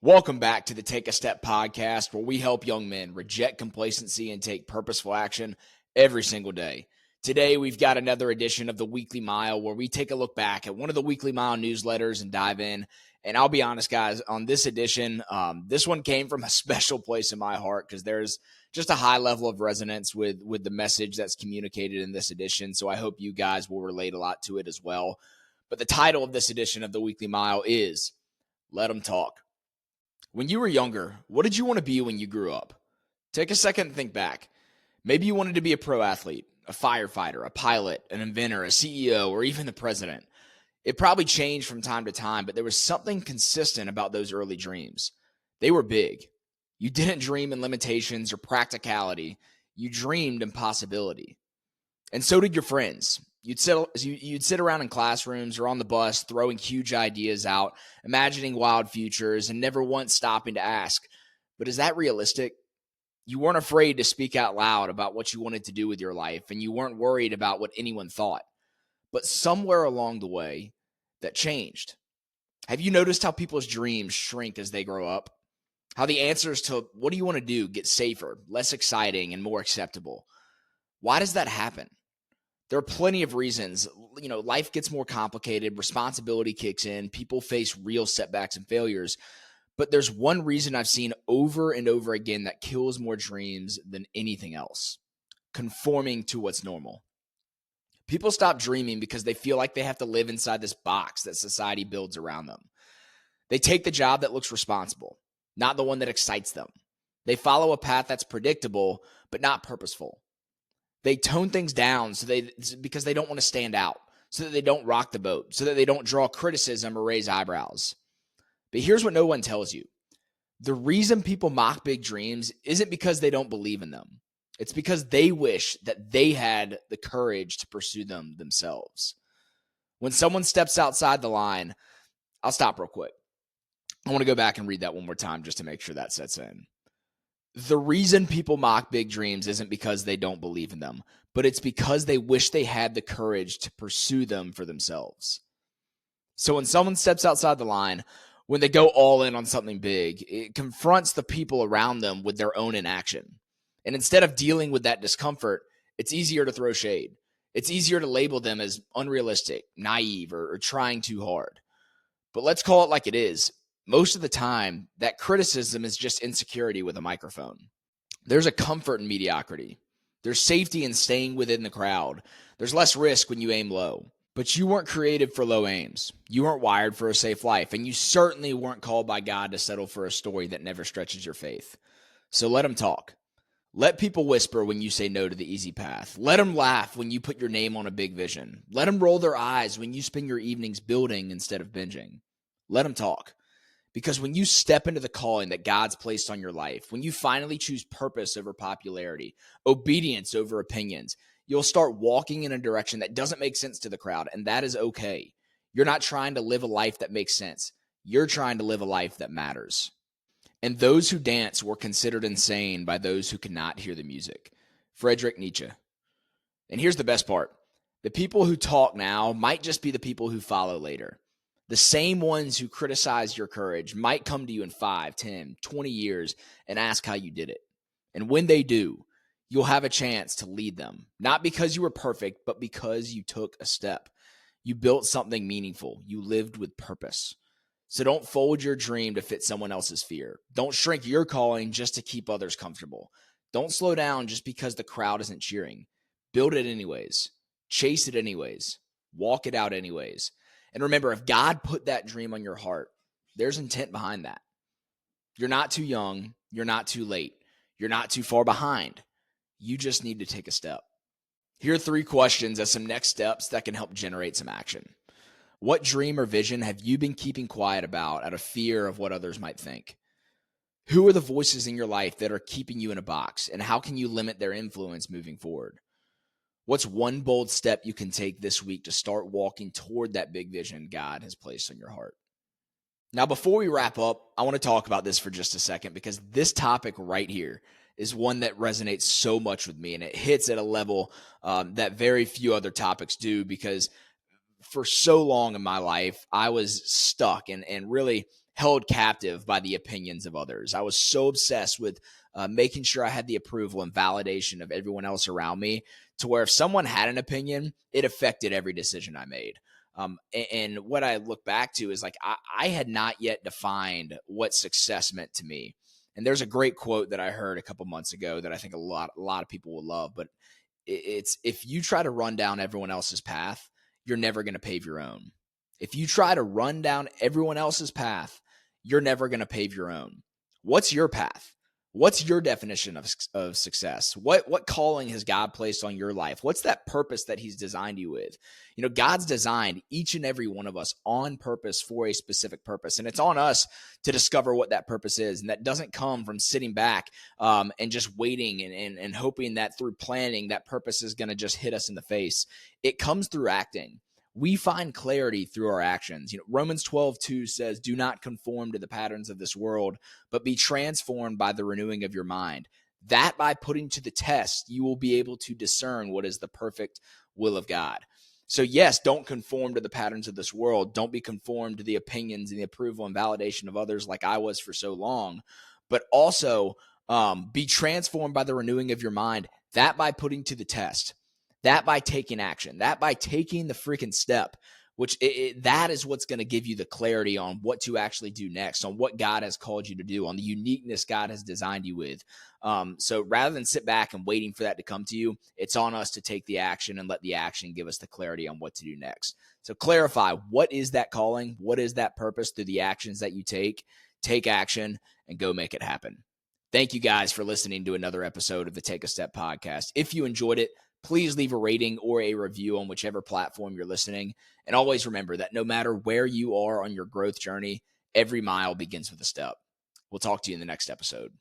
Welcome back to the Take a Step podcast, where we help young men reject complacency and take purposeful action every single day. Today, we've got another edition of the Weekly Mile, where we take a look back at one of the Weekly Mile newsletters and dive in. And I'll be honest, guys, on this edition, this one came from a special place in my heart because there's just a high level of resonance with the message that's communicated in this edition. So I hope you guys will relate a lot to it as well. But the title of this edition of the Weekly Mile is Let 'Em Talk. When you were younger, what did you want to be when you grew up? Take a second and think back. Maybe you wanted to be a pro athlete, a firefighter, a pilot, an inventor, a CEO, or even the president. It probably changed from time to time, but there was something consistent about those early dreams. They were big. You didn't dream in limitations or practicality. You dreamed in possibility. And so did your friends. You'd sit around in classrooms or on the bus throwing huge ideas out, imagining wild futures, and never once stopping to ask, but is that realistic? You weren't afraid to speak out loud about what you wanted to do with your life, and you weren't worried about what anyone thought. But somewhere along the way, that changed. Have you noticed how people's dreams shrink as they grow up? How the answers to what do you want to do get safer, less exciting, and more acceptable? Why does that happen? There are plenty of reasons. Life gets more complicated, responsibility kicks in, people face real setbacks and failures. But there's one reason I've seen over and over again that kills more dreams than anything else: conforming to what's normal. People stop dreaming because they feel like they have to live inside this box that society builds around them. They take the job that looks responsible, not the one that excites them. They follow a path that's predictable, but not purposeful. They tone things down because they don't want to stand out, so that they don't rock the boat, so that they don't draw criticism or raise eyebrows. But here's what no one tells you. The reason people mock big dreams isn't because they don't believe in them. It's because they wish that they had the courage to pursue them themselves. When someone steps outside the line, I'll stop real quick. I want to go back and read that one more time just to make sure that sets in. The reason people mock big dreams isn't because they don't believe in them, but it's because they wish they had the courage to pursue them for themselves. So when someone steps outside the line, when they go all in on something big, it confronts the people around them with their own inaction. And instead of dealing with that discomfort, it's easier to throw shade. It's easier to label them as unrealistic, naive, or trying too hard. But let's call it like it is. Most of the time, that criticism is just insecurity with a microphone. There's a comfort in mediocrity. There's safety in staying within the crowd. There's less risk when you aim low. But you weren't created for low aims. You weren't wired for a safe life. And you certainly weren't called by God to settle for a story that never stretches your faith. So let them talk. Let people whisper when you say no to the easy path. Let them laugh when you put your name on a big vision. Let them roll their eyes when you spend your evenings building instead of binging. Let them talk. Because when you step into the calling that God's placed on your life, when you finally choose purpose over popularity, obedience over opinions, you'll start walking in a direction that doesn't make sense to the crowd, and that is okay. You're not trying to live a life that makes sense. You're trying to live a life that matters. And those who dance were considered insane by those who could not hear the music. Friedrich Nietzsche. And here's the best part. The people who talk now might just be the people who follow later. The same ones who criticize your courage might come to you in 5, 10, 20 years and ask how you did it. And when they do, you'll have a chance to lead them, not because you were perfect, but because you took a step. You built something meaningful. You lived with purpose. So don't fold your dream to fit someone else's fear. Don't shrink your calling just to keep others comfortable. Don't slow down just because the crowd isn't cheering. Build it anyways. Chase it anyways. Walk it out anyways. And remember, if God put that dream on your heart, there's intent behind that. You're not too young. You're not too late. You're not too far behind. You just need to take a step. Here are 3 questions as some next steps that can help generate some action. What dream or vision have you been keeping quiet about out of fear of what others might think? Who are the voices in your life that are keeping you in a box, and how can you limit their influence moving forward? What's one bold step you can take this week to start walking toward that big vision God has placed on your heart? Now, before we wrap up, I want to talk about this for just a second, because this topic right here is one that resonates so much with me, and it hits at a level that very few other topics do, because for so long in my life, I was stuck and really held captive by the opinions of others. I was so obsessed with making sure I had the approval and validation of everyone else around me, to where if someone had an opinion, it affected every decision I made. And what I look back to is like I had not yet defined what success meant to me. And there's a great quote that I heard a couple months ago that I think a lot of people will love. But it's, if you try to run down everyone else's path, you're never going to pave your own. If you try to run down everyone else's path, you're never going to pave your own. What's your path? What's your definition of success? What calling has God placed on your life? What's that purpose that he's designed you with? You know, God's designed each and every one of us on purpose for a specific purpose. And it's on us to discover what that purpose is. And that doesn't come from sitting back and just waiting and hoping that through planning that purpose is going to just hit us in the face. It comes through acting. We find clarity through our actions. You know, Romans 12:2 says, "Do not conform to the patterns of this world, but be transformed by the renewing of your mind. That by putting to the test, you will be able to discern what is the perfect will of God." So yes, don't conform to the patterns of this world. Don't be conformed to the opinions and the approval and validation of others like I was for so long, but also be transformed by the renewing of your mind. That by putting to the test. That by taking action, that by taking the freaking step, which that is what's going to give you the clarity on what to actually do next, on what God has called you to do, on the uniqueness God has designed you with. So rather than sit back and waiting for that to come to you, it's on us to take the action and let the action give us the clarity on what to do next. So clarify, what is that calling? What is that purpose through the actions that you take? Take action and go make it happen. Thank you guys for listening to another episode of the Take a Step podcast. If you enjoyed it, please leave a rating or a review on whichever platform you're listening. And always remember that no matter where you are on your growth journey, every mile begins with a step. We'll talk to you in the next episode.